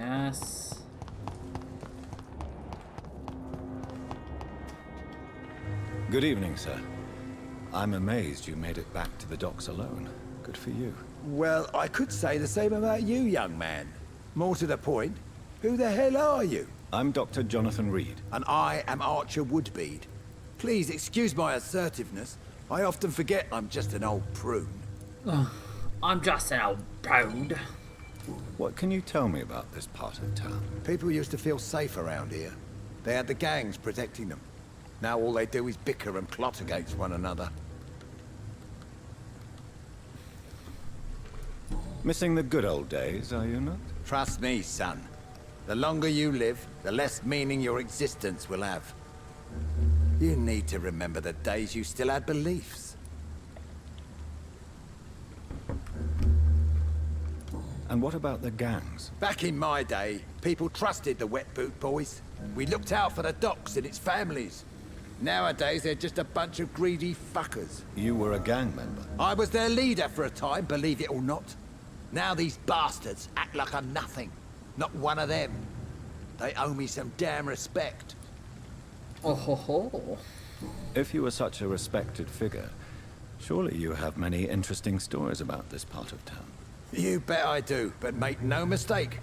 Yes. Good evening, sir. I'm amazed you made it back to the docks alone. Good for you. Well, I could say the same about you, young man. More to the point, who the hell are you? I'm Dr. Jonathan Reed. And I am Archer Woodbead. Please excuse my assertiveness. I often forget I'm just an old prune. I'm just an old toad. What can you tell me about this part of town? People used to feel safe around here. They had the gangs protecting them. Now all they do is bicker and plot against one another. Missing the good old days, are you not? Trust me, son. The longer you live, the less meaning your existence will have. You need to remember the days you still had beliefs. And what about the gangs? Back in my day, people trusted the Wet Boot Boys. We looked out for the docks and its families. Nowadays, they're just a bunch of greedy fuckers. You were a gang member. I was their leader for a time, believe it or not. Now these bastards act like I'm nothing. Not one of them. They owe me some damn respect. Oh ho ho. If you were such a respected figure, surely you have many interesting stories about this part of town. You bet I do, but make no mistake.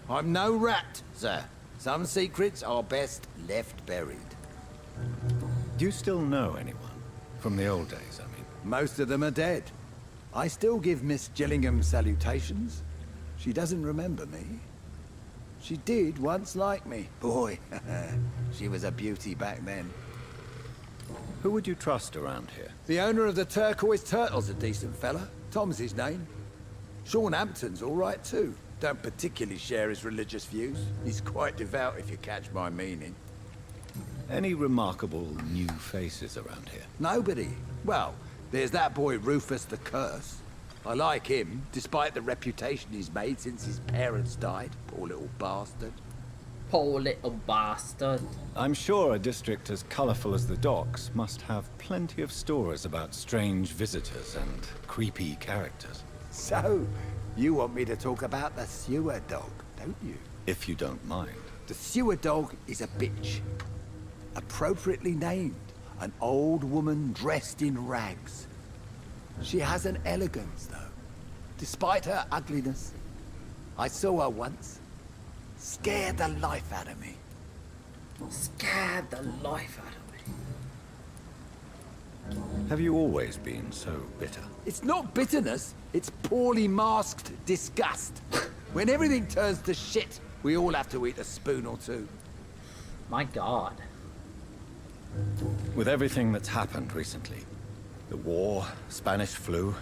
I'm no rat, sir. Some secrets are best left buried. Do you still know anyone? From the old days, I mean. Most of them are dead. I still give Miss Gillingham salutations. She doesn't remember me. She did once like me. Boy, she was a beauty back then. Who would you trust around here? The owner of the Turquoise Turtle's a decent fella. Tom's his name. Sean Hampton's all right too. Don't particularly share his religious views. He's quite devout if you catch my meaning. Any remarkable new faces around here? Nobody. Well, there's that boy Rufus the Curse. I like him, despite the reputation he's made since his parents died. Poor little bastard. Poor little bastard. I'm sure a district as colorful as the docks must have plenty of stories about strange visitors and creepy characters. So, you want me to talk about the sewer dog, don't you? If you don't mind. The sewer dog is a bitch. Appropriately named. An old woman dressed in rags. She has an elegance, though. Despite her ugliness. I saw her once. Scared the life out of me. Scared the life out of me. Have you always been so bitter? It's not bitterness, it's poorly masked disgust. When everything turns to shit, we all have to eat a spoon or two. My God. With everything that's happened recently, the war, Spanish flu,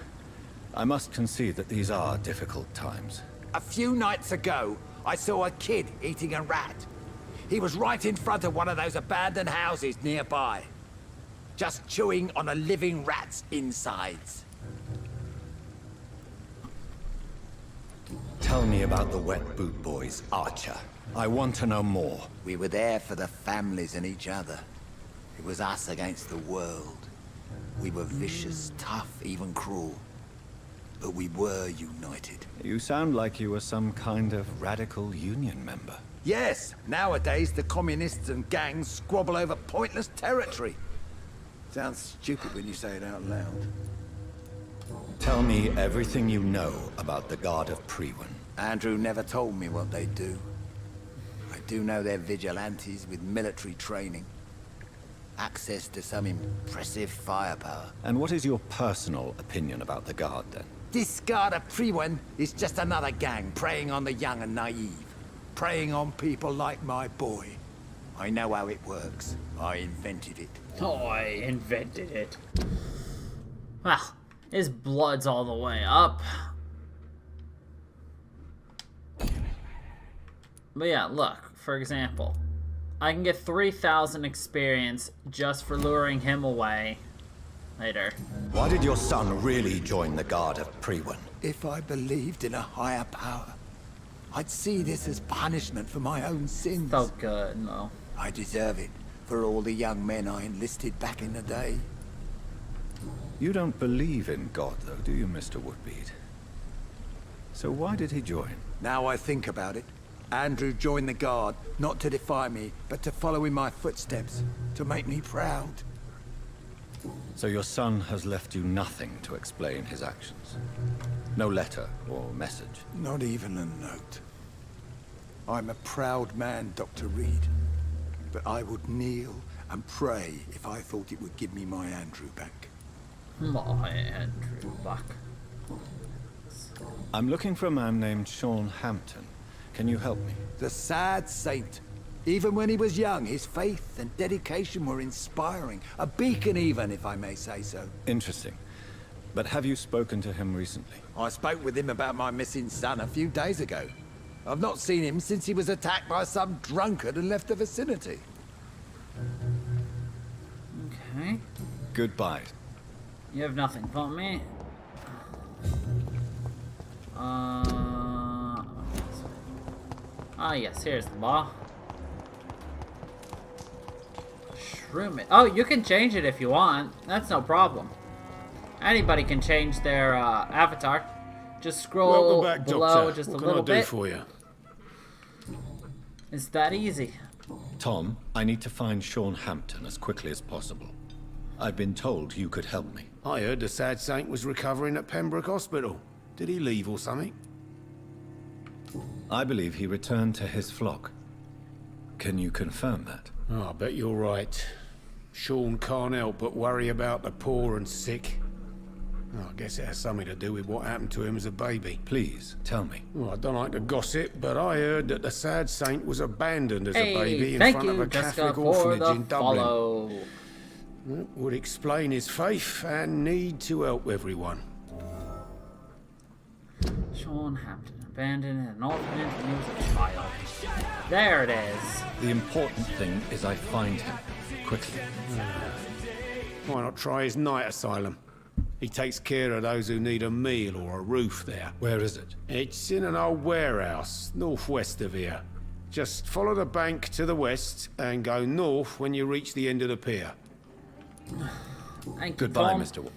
I must concede that these are difficult times. A few nights ago, I saw a kid eating a rat. He was right in front of one of those abandoned houses nearby. Just chewing on a living rat's insides. Tell me about the Wet Boot Boys, Archer. I want to know more. We were there for the families and each other. It was us against the world. We were vicious, tough, even cruel. But we were united. You sound like you were some kind of radical union member. Yes, nowadays the communists and gangs squabble over pointless territory. Sounds stupid when you say it out loud. Tell me everything you know about the Guard of Priwen. Andrew never told me what they do. I do know they're vigilantes with military training. Access to some impressive firepower. And what is your personal opinion about the Guard, then? This Guard of Priwen is just another gang preying on the young and naive. Preying on people like my boy. I know how it works. I invented it. Oh, I invented it. Well, his blood's all the way up. But yeah, look, for example, I can get 3,000 experience just for luring him away later. Why did your son really join the Guard of Priwen? If I believed in a higher power, I'd see this as punishment for my own sins. So good, no. I deserve it for all the young men I enlisted back in the day. You don't believe in God, though, do you, Mr. Woodbead? So why did he join? Now I think about it, Andrew joined the guard, not to defy me, but to follow in my footsteps, to make me proud. So your son has left you nothing to explain his actions? No letter or message? Not even a note. I'm a proud man, Dr. Reed. But I would kneel and pray if I thought it would give me my Andrew back. My Andrew back. I'm looking for a man named Sean Hampton. Can you help me? The sad saint. Even when he was young, his faith and dedication were inspiring. A beacon even, if I may say so. Interesting. But have you spoken to him recently? I spoke with him about my missing son a few days ago. I've not seen him since he was attacked by some drunkard and left the vicinity. Okay. Goodbye. You have nothing for me. Ah, yes, here's the law. Shroom it. Oh, you can change it if you want. That's no problem. Anybody can change their avatar. Just scroll Welcome back, below Doctor. just what a can little I do bit. for you? It's that easy. Tom, I need to find Sean Hampton as quickly as possible. I've been told you could help me. I heard the sad saint was recovering at Pembroke Hospital. Did he leave or something? I believe he returned to his flock. Can you confirm that? Oh, I bet you're right. Sean can't help but worry about the poor and sick. Oh, I guess it has something to do with what happened to him as a baby. Please, tell me. Well, I don't like to gossip, but I heard that the sad saint was abandoned as a Hey, baby in thank front of you, a Jessica, Catholic for orphanage the in Dublin. follow. That would explain his faith and need to help everyone. Sean Hampton, abandoned in an orphanage when he was a child. There it is. The important thing is I find him. Quickly. Why not try his night asylum? He takes care of those who need a meal or a roof there. Where is it? It's in an old warehouse, northwest of here. Just follow the bank to the west and go north when you reach the end of the pier. Thank you, Goodbye, Tom. Mr.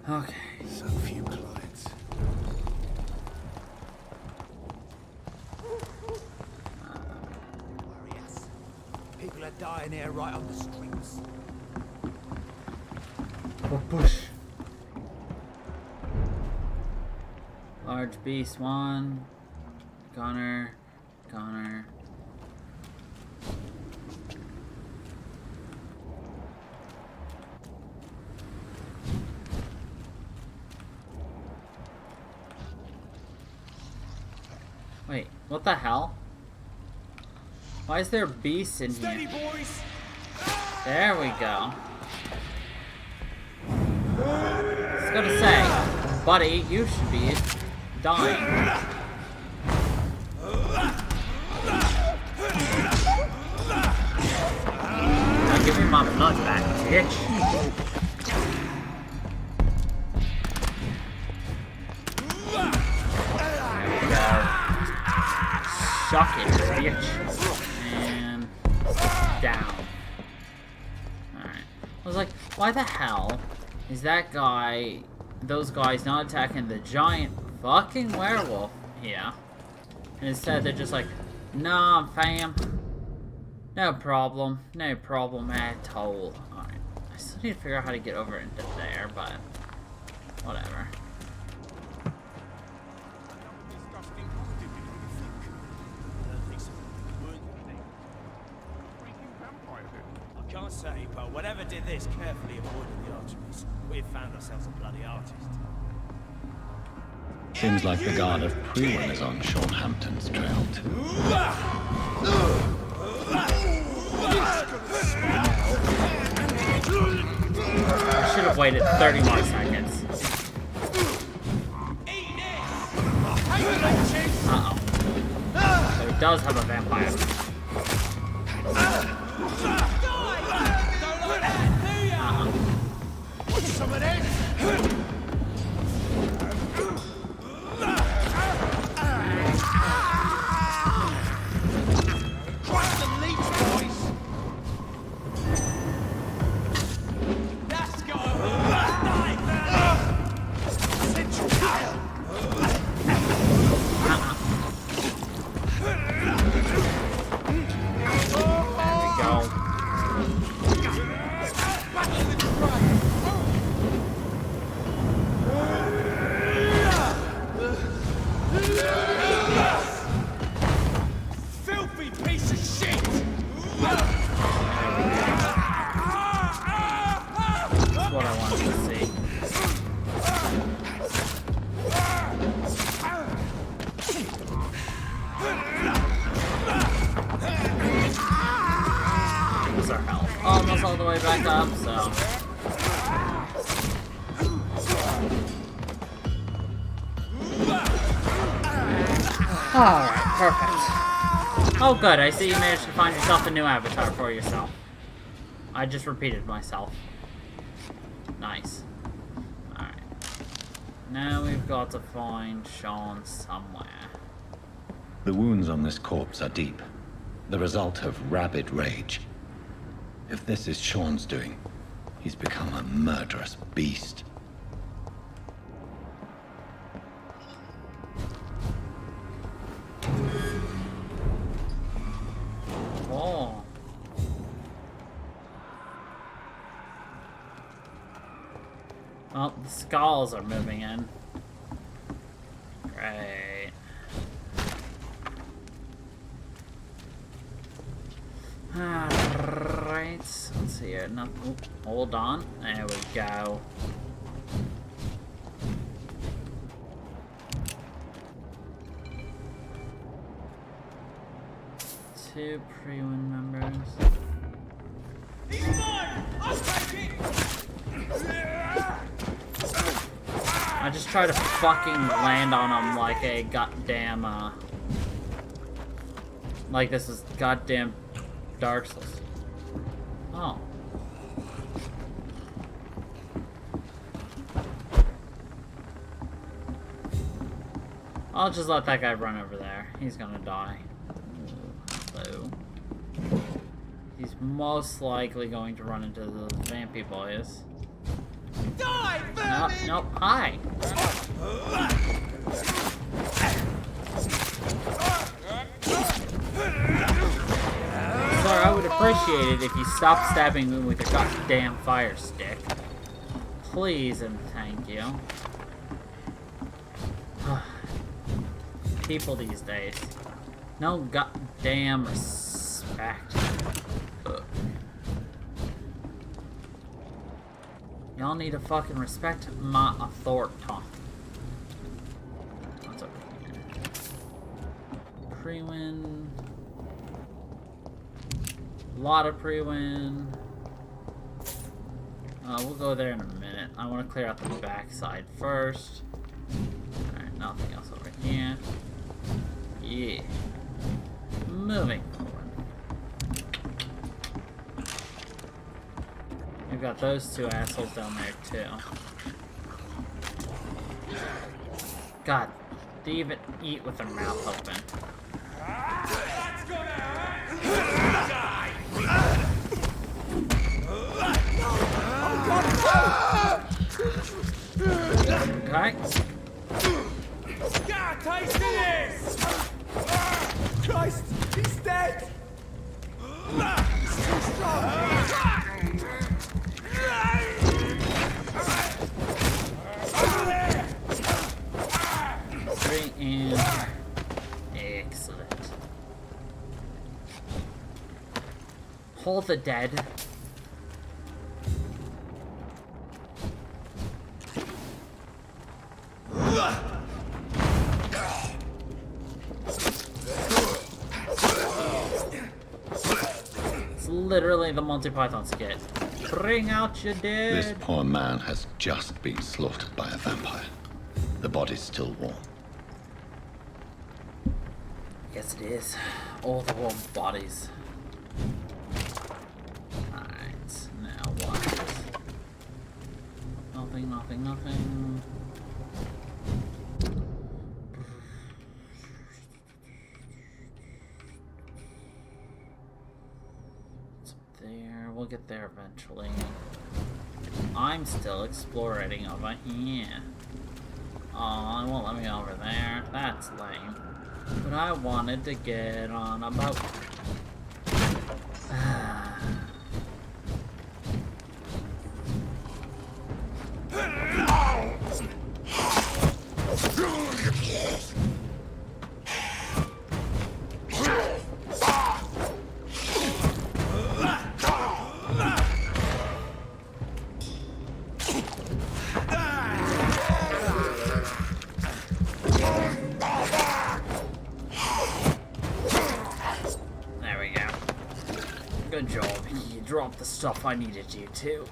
Okay. So few clients. Warriors. People are dying here right on the streets. Push. Large beast one. Gunner. Wait, what the hell? Why is there beasts in here? Boys! There we go. I was gonna say, buddy, you should be dying. Now give me my blood back, bitch. There we go. Suck it, bitch. And down. Alright. I was like, why the hell is that guy, those guys not attacking the giant fucking werewolf here? And instead they're just like, nah, fam. No problem at all. Alright. I still need to figure out how to get over into there, but whatever. I can't say, but whatever did this carefully avoided the archeries. We've found ourselves a bloody artist. Seems like the guard of Prewin is on Sean Hampton's trail too. I should have waited 30 more seconds. Uh-oh. So he does have a vampire. Some of this! way back up, so... Alright, perfect. Oh good, I see you managed to find yourself a new avatar for yourself. I just repeated myself. Nice. Alright. Now we've got to find Sean somewhere. The wounds on this corpse are deep, the result of rabid rage. If this is Sean's doing, he's become a murderous beast. Oh. Well, the skulls are moving in. Great. Alright, let's see here. No, oh, hold on. There we go. Two pre-win members. I just try to fucking land on him like a goddamn, like this is goddamn Dark Souls. Oh. I'll just let that guy run over there. He's gonna die. Hello. He's most likely going to run into the Vampy boys. Die, Nope, nope, hi! Sir, I would appreciate it if you stopped stabbing me with your goddamn fire stick. Please and thank you. People these days. No goddamn respect. Ugh. Y'all need to fucking respect my authority. What's over here? Pre-win. A lot of pre-win. We'll go there in a minute. I want to clear out the backside first. Alright, nothing else over here. Yeah. Moving forward. We've got those two assholes down there too. God, they even eat with their mouth open. Okay. God, taste this! Christ, he's dead! He's too strong! Three and excellent. Hold the dead. It's literally the Monty Python skit. Bring out your dead. This poor man has just been slaughtered by a vampire. The body's still warm. Yes, it is. All the warm bodies. Alright, now what? Nothing, nothing, nothing. It's up there. We'll get there eventually. I'm still exploring over here. Oh, it won't let me over there. That's lame. But I wanted to get on a boat. Good job. You dropped the stuff I needed you to.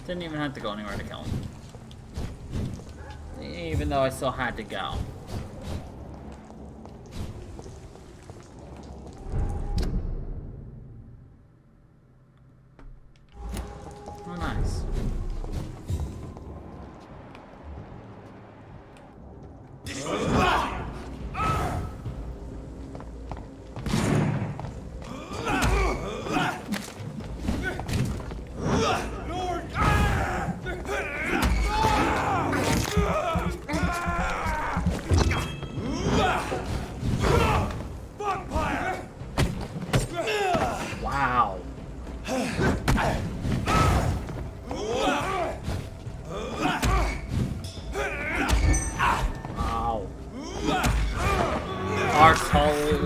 Didn't even have to go anywhere to kill him. Even though I still had to go. Oh, nice. Wow. Wow. Arsehole.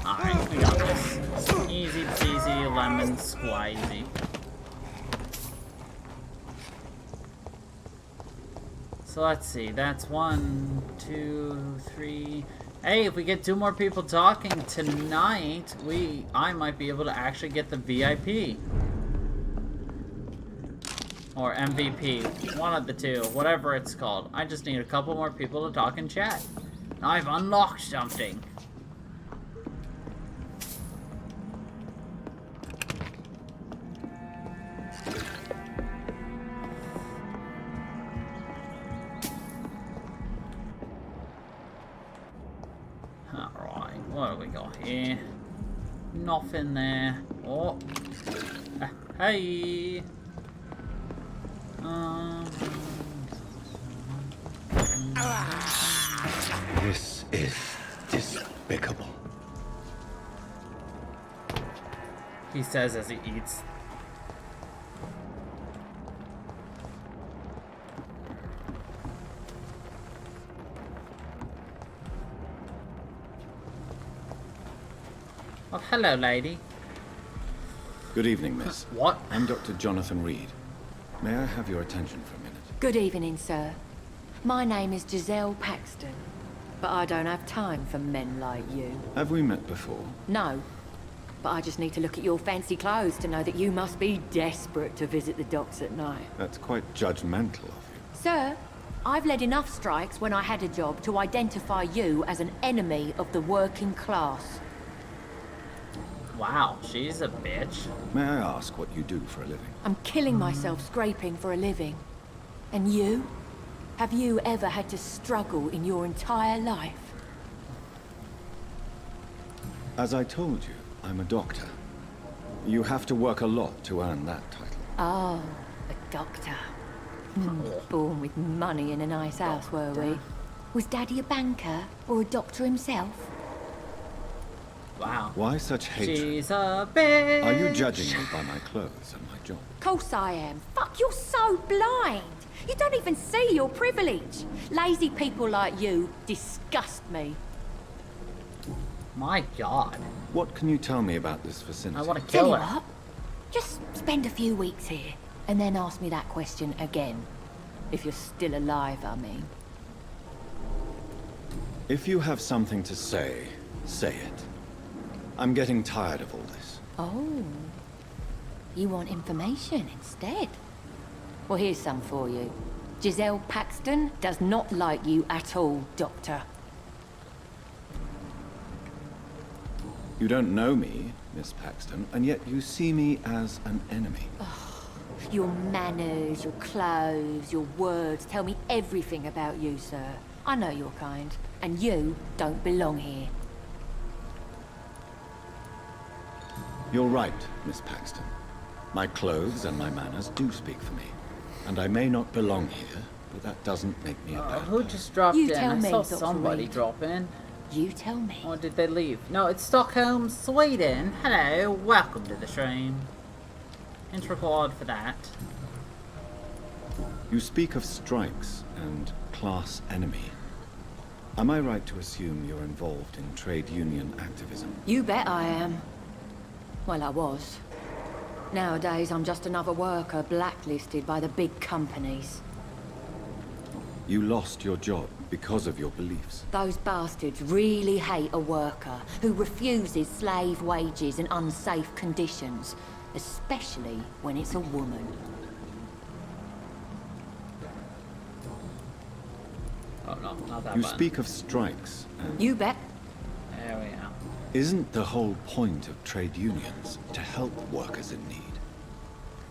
Alright, we got this. Easy peasy, lemon squeezy. So let's see, that's 1, 2, 3. Hey, if we get 2 more people talking tonight, I might be able to actually get the VIP. Or MVP. One of the two. Whatever it's called. I just need a couple more people to talk and chat. I've unlocked something. Alright, what have we got here? Nothing there. Oh. Hey. This is despicable. He says as he eats. Oh, hello, lady. Good evening, miss. What? I'm Dr. Jonathan Reed. May I have your attention for a minute? Good evening, sir. My name is Giselle Paxton, but I don't have time for men like you. Have we met before? No, but I just need to look at your fancy clothes to know that you must be desperate to visit the docks at night. That's quite judgmental of you. Sir, I've led enough strikes when I had a job to identify you as an enemy of the working class. Wow, she's a bitch. May I ask what you do for a living? I'm killing myself scraping for a living. And you? Have you ever had to struggle in your entire life? As I told you, I'm a doctor. You have to work a lot to earn that title. Oh, a doctor. Born with money in a nice house, were we? Was Daddy a banker or a doctor himself? Wow. Why such hatred? She's a bitch. Are you judging me by my clothes and my job? Course I am. Fuck, you're so blind. You don't even see your privilege. Lazy people like you disgust me. My God. What can you tell me about this vicinity? I want to Tell kill you her. what, just spend a few weeks here, and then ask me that question again. If you're still alive, I mean. If you have something to say, say it. I'm getting tired of all this. Oh. You want information instead? Well, here's some for you. Giselle Paxton does not like you at all, Doctor. You don't know me, Miss Paxton, and yet you see me as an enemy. Your manners, your clothes, your words tell me everything about you, sir. I know your kind, and you don't belong here. You're right, Miss Paxton. My clothes and my manners do speak for me. And I may not belong here, but that doesn't make me a bad Who person. just dropped You in? tell I me, saw Dr. somebody Reed. drop in. You tell me. Or did they leave? No, it's Stockholm, Sweden. Hello, welcome to the stream. Integral for that. You speak of strikes and class enemy. Am I right to assume you're involved in trade union activism? You bet I am. Well, I was. Nowadays, I'm just another worker blacklisted by the big companies. You lost your job because of your beliefs. Those bastards really hate a worker who refuses slave wages and unsafe conditions, especially when it's a woman. Oh no, not that You button. speak of strikes and... You bet. There we go. Isn't the whole point of trade unions to help workers in need?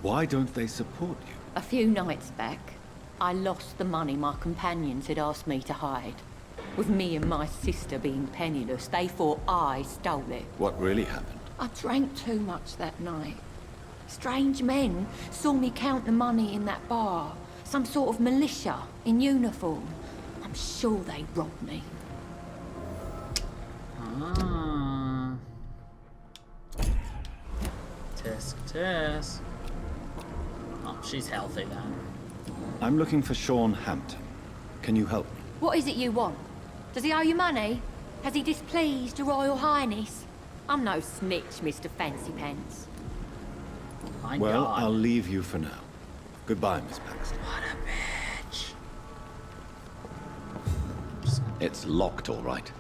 Why don't they support you? A few nights back, I lost the money my companions had asked me to hide. With me and my sister being penniless, they thought I stole it. What really happened? I drank too much that night. Strange men saw me count the money in that bar. Some sort of militia in uniform. I'm sure they robbed me. Ah. Tisk tisk. Oh, she's healthy then. I'm looking for Sean Hampton. Can you help me? What is it you want? Does he owe you money? Has he displeased your Royal Highness? I'm no snitch, Mr. Fancy Pants. My Well, God. I'll leave you for now. Goodbye, Miss Paxton. What a bitch. It's locked, all right.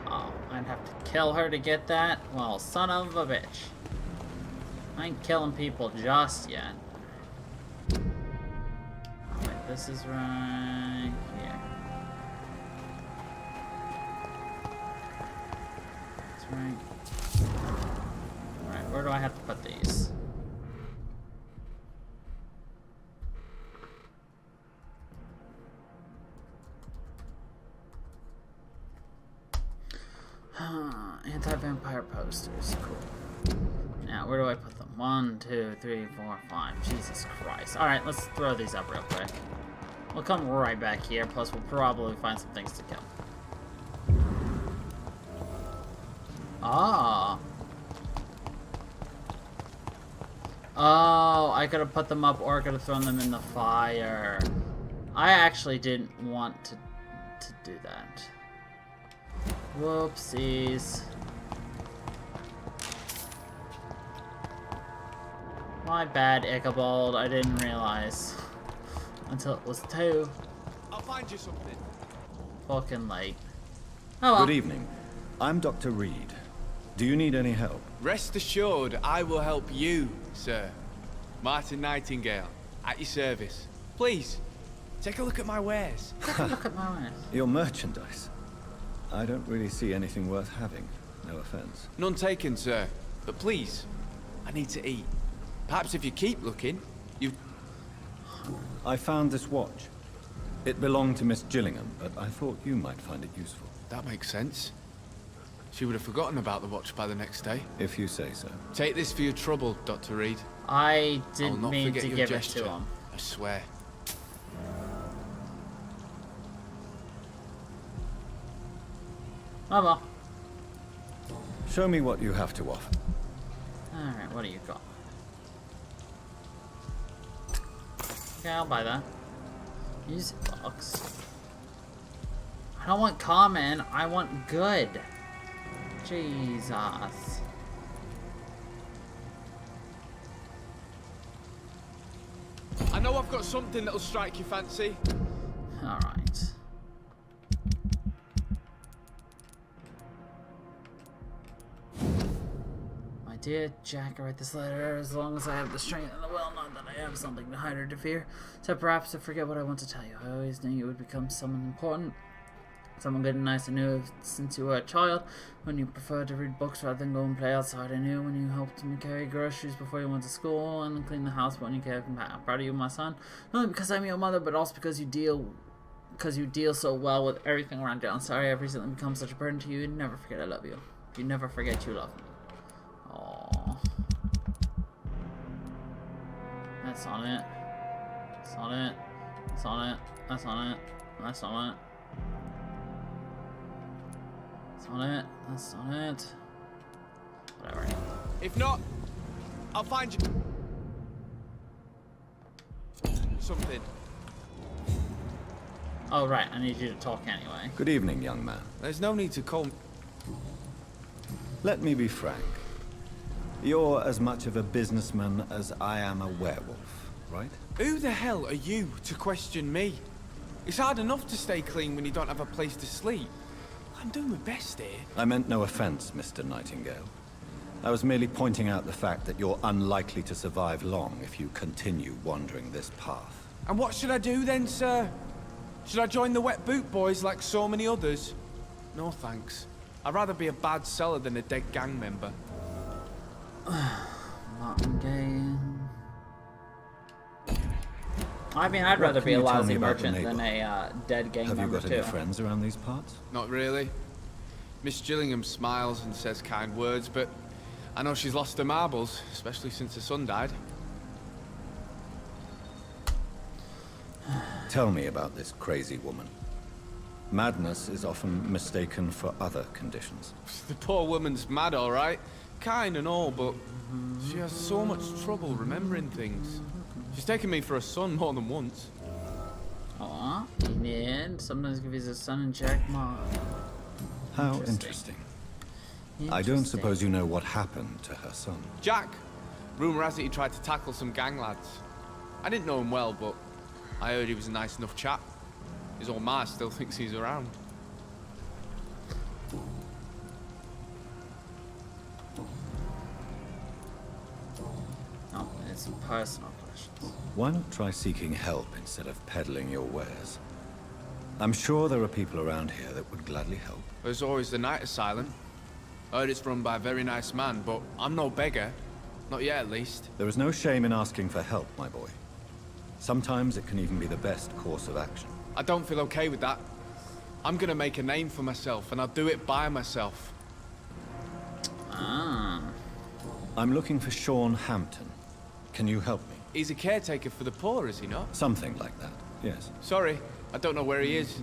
Oh, I'd have to kill her to get that? Well, son of a bitch. I ain't killing people just yet. Wait, this is right here. That's right. Alright, where do I have to put these? Anti-vampire posters. Cool. Now, where do I put them? 1, 2, 3, 4, 5. Jesus Christ. Alright, let's throw these up real quick. We'll come right back here, plus we'll probably find some things to kill. Ah. Oh, I could have put them up or I could have thrown them in the fire. I actually didn't want to do that. Whoopsies. My bad, Ichabod. I didn't realize until it was too I'll find you something. fucking late. Oh well. Good evening. I'm Dr. Reed. Do you need any help? Rest assured, I will help you, sir. Martin Nightingale, at your service. Please, take a look at my wares. Look at my eyes. Your merchandise. I don't really see anything worth having. No offense. None taken, sir. But please, I need to eat. Perhaps if you keep looking, you... I found this watch. It belonged to Miss Gillingham, but I thought you might find it useful. That makes sense. She would have forgotten about the watch by the next day. If you say so. Take this for your trouble, Dr. Reed. I I'll didn't not mean forget to your give gesture. it to him. I swear. Oh well. Show me what you have to offer. Alright, what do you got? Okay, I'll buy that. Use bucks. I don't want common, I want good. Jesus. I know I've got something that'll strike your fancy. Alright. My Dear Jack, I write this letter as long as I have the strength and the will, not that I have something to hide or to fear, so perhaps to forget what I want to tell you. I always knew you would become someone important, someone good and nice. I knew since you were a child, when you preferred to read books rather than go and play outside. I knew when you helped me carry groceries before you went to school and clean the house when you cared for me. I'm proud of you, my son, not only because I'm your mother, but also because you deal so well with everything around you. I'm sorry I've recently become such a burden to you. Never forget I love you. You never forget you love me. Aww. That's on it. That's on it. That's on it. That's on it. That's on it. That's on it. That's on it. Whatever. If not, I'll find you something. Oh, right. I need you to talk anyway. Good evening, young man. There's no need to call me. Let me be frank. You're as much of a businessman as I am a werewolf, right? Who the hell are you to question me? It's hard enough to stay clean when you don't have a place to sleep. I'm doing my best here. I meant no offense, Mr. Nightingale. I was merely pointing out the fact that you're unlikely to survive long if you continue wandering this path. And what should I do then, sir? Should I join the Wet Boot Boys like so many others? No thanks. I'd rather be a bad seller than a dead gang member. Martin I mean, I'd rather be a lousy merchant than a dead gang member, Have you got too. any friends around these parts? Not really. Miss Gillingham smiles and says kind words, but I know she's lost her marbles, especially since her son died. Tell me about this crazy woman. Madness is often mistaken for other conditions. The poor woman's mad, all right. Kind and all, but she has so much trouble remembering things. She's taken me for a son more than once. Aw, he did. Sometimes give his son and Jack Ma. How interesting. I don't suppose you know what happened to her son. Jack! Rumour has it he tried to tackle some gang lads. I didn't know him well, but I heard he was a nice enough chap. His old ma still thinks he's around. No, it's personal questions. Why not try seeking help instead of peddling your wares? I'm sure there are people around here that would gladly help. There's always the night asylum. I heard it's run by a very nice man, but I'm no beggar. Not yet, at least. There is no shame in asking for help, my boy. Sometimes it can even be the best course of action. I don't feel okay with that. I'm gonna make a name for myself, and I'll do it by myself. Ah. I'm looking for Sean Hampton. Can you help me? He's a caretaker for the poor, is he not? Something like that, yes. Sorry, I don't know where he is.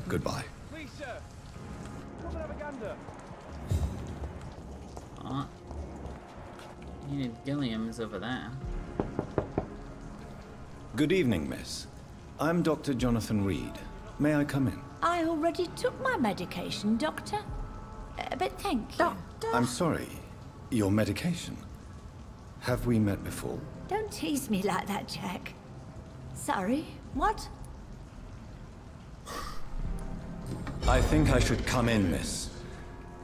Goodbye. Please, sir. Come and have a gander. Ah. You need Gilliam's over there. Good evening, miss. I'm Dr. Jonathan Reed. May I come in? I already took my medication, Doctor. But thank you. I'm sorry. Your medication? Have we met before? Don't tease me like that, Jack. Sorry, what? I think I should come in, miss.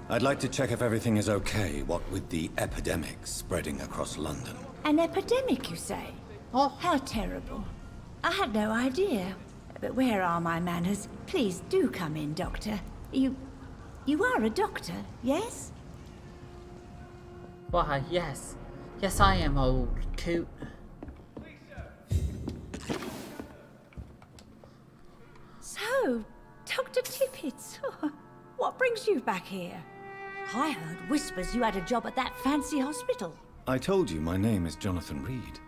I'd like to check if everything is okay, what with the epidemic spreading across London. An epidemic, you say? Oh, how terrible. I had no idea. But where are my manners? Please do come in, Doctor. You are a doctor, yes? Why, yes. Yes, I am, old coot. So, Dr. Tippett, what brings you back here? I heard whispers you had a job at that fancy hospital. I told you my name is Jonathan Reed.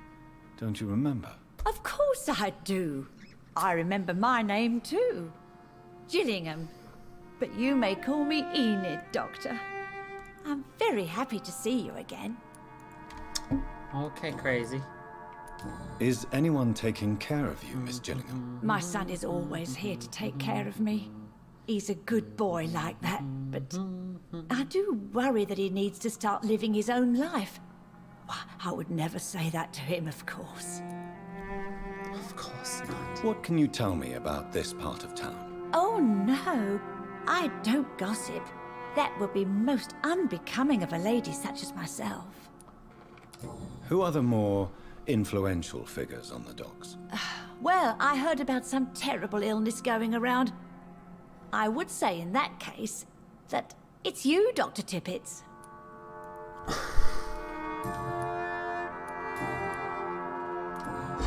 Don't you remember? Of course I do. I remember my name too. Gillingham. But you may call me Enid, Doctor. I'm very happy to see you again. Okay, crazy. Is anyone taking care of you, Miss Gillingham? My son is always here to take care of me. He's a good boy like that, but I do worry that he needs to start living his own life. I would never say that to him, of course. Of course not. What can you tell me about this part of town? Oh, no. I don't gossip. That would be most unbecoming of a lady such as myself. Who are the more influential figures on the docks? Well, I heard about some terrible illness going around. I would say in that case that it's you, Dr. Tippett.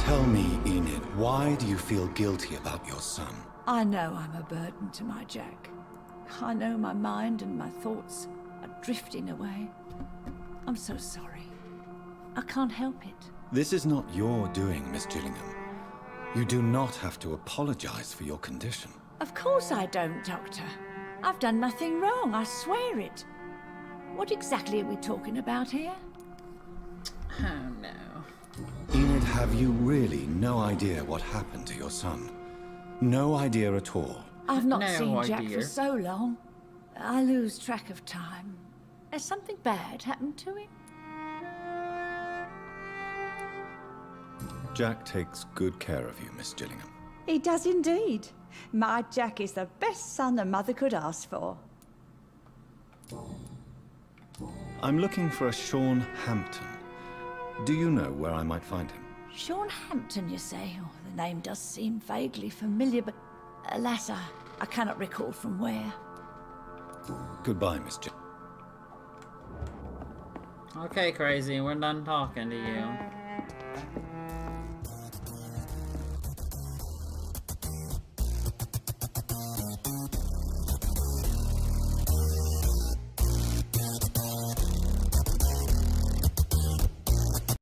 Tell me, Enid, why do you feel guilty about your son? I know I'm a burden to my Jack. I know my mind and my thoughts are drifting away. I'm so sorry. I can't help it. This is not your doing, Miss Gillingham. You do not have to apologize for your condition. Of course I don't, Doctor. I've done nothing wrong, I swear it. What exactly are we talking about here? Oh no. Enid, have you really no idea what happened to your son? No idea at all? I've not No seen Jack idea. for so long. I lose track of time. Has something bad happened to him? Jack takes good care of you, Miss Gillingham. He does indeed. My Jack is the best son a mother could ask for. I'm looking for a Sean Hampton. Do you know where I might find him? Sean Hampton, you say? Oh, the name does seem vaguely familiar, but alas, I cannot recall from where. Goodbye, Miss Gillingham. Okay, crazy, we're done talking to you.